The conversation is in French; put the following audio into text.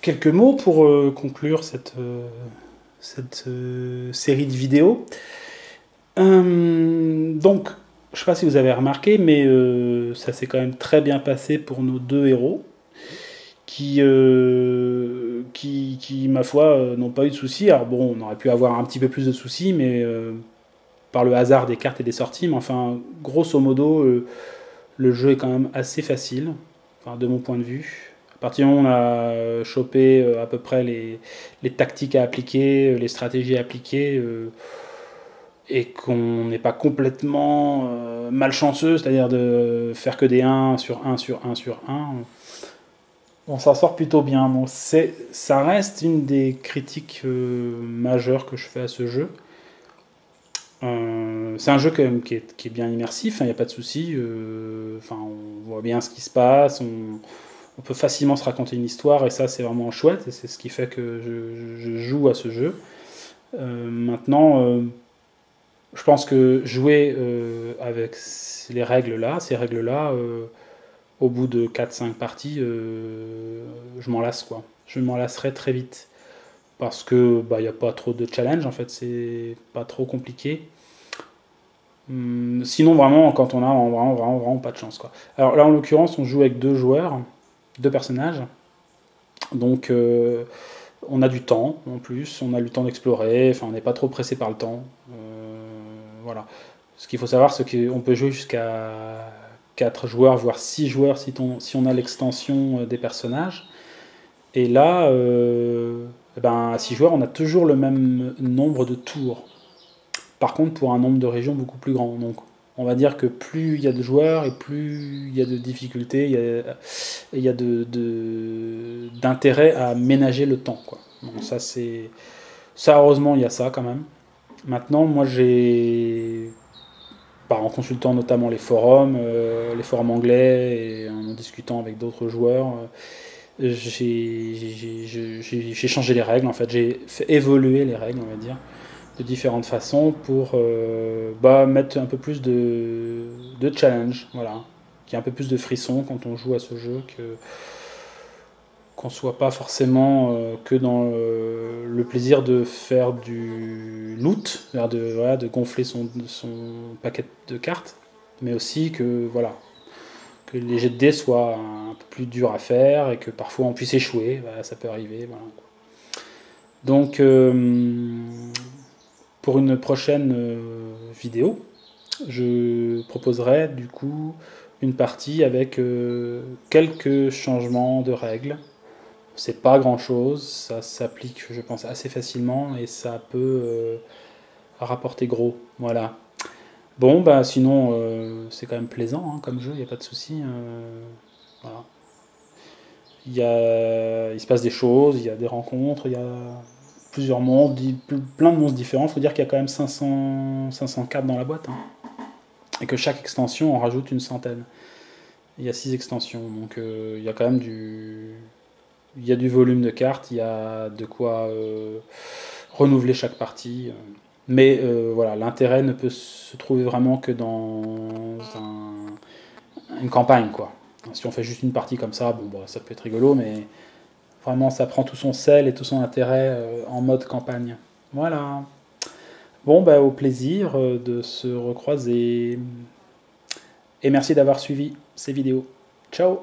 quelques mots pour conclure cette série de vidéos. Donc, je ne sais pas si vous avez remarqué, mais ça s'est quand même très bien passé pour nos deux héros, qui ma foi, n'ont pas eu de soucis. Alors bon, on aurait pu avoir un petit peu plus de soucis, mais par le hasard des cartes et des sorties. Mais enfin, grosso modo, le jeu est quand même assez facile, enfin, de mon point de vue. À partir du moment où on a chopé à peu près les tactiques à appliquer, les stratégies à appliquer, et qu'on n'est pas complètement malchanceux, c'est-à-dire de faire que des 1 sur 1 sur 1 sur 1, on s'en sort plutôt bien. Bon, ça reste une des critiques majeures que je fais à ce jeu. C'est un jeu quand même qui est bien immersif, il n'y a pas de souci. On voit bien ce qui se passe, on peut facilement se raconter une histoire, et ça c'est vraiment chouette, et c'est ce qui fait que je joue à ce jeu. Maintenant, je pense que jouer avec ces règles-là, au bout de 4-5 parties, je m'en lasse, quoi. Je m'en lasserai très vite. Parce que bah, y a pas trop de challenge, en fait, c'est pas trop compliqué. Sinon, vraiment, quand on a vraiment pas de chance, quoi. Alors là, en l'occurrence, on joue avec deux joueurs, deux personnages. Donc, on a du temps, en plus, on a le temps d'explorer, enfin, on n'est pas trop pressé par le temps. Voilà. Ce qu'il faut savoir, c'est qu'on peut jouer jusqu'à 4 joueurs, voire 6 joueurs si on a l'extension des personnages. Et là, à 6 joueurs, on a toujours le même nombre de tours. Par contre, pour un nombre de régions beaucoup plus grand. Donc, on va dire que plus il y a de joueurs et plus il y a de difficultés, il y a d'intérêt à ménager le temps, quoi. Donc ça, heureusement, il y a ça quand même. Maintenant, moi, en consultant notamment les forums anglais, et en discutant avec d'autres joueurs, j'ai changé les règles, en fait. J'ai fait évoluer les règles, on va dire, de différentes façons pour mettre un peu plus de challenge, voilà. Qu'il y ait un peu plus de frisson quand on joue à ce jeu, qu'on soit pas forcément que dans le plaisir de faire du loot, de gonfler son paquet de cartes, mais aussi que les jets de dés soient un peu plus durs à faire et que parfois on puisse échouer, voilà, ça peut arriver. Voilà. Donc, pour une prochaine vidéo, je proposerai du coup une partie avec quelques changements de règles. C'est pas grand chose, ça s'applique je pense assez facilement et ça peut rapporter gros. Voilà. Bon, bah sinon c'est quand même plaisant hein, comme jeu, il n'y a pas de souci. Voilà. Il se passe des choses, il y a des rencontres, il y a plusieurs mondes, plein de monstres différents. Il faut dire qu'il y a quand même 500 cartes dans la boîte. Hein. Et que chaque extension en rajoute une centaine. Il y a 6 extensions, donc il y a quand même il y a du volume de cartes, il y a de quoi renouveler chaque partie. Mais voilà, l'intérêt ne peut se trouver vraiment que dans une campagne, quoi. Si on fait juste une partie comme ça, bon, bah, ça peut être rigolo, mais vraiment, ça prend tout son sel et tout son intérêt en mode campagne. Voilà. Bon, bah, au plaisir de se recroiser. Et merci d'avoir suivi ces vidéos. Ciao!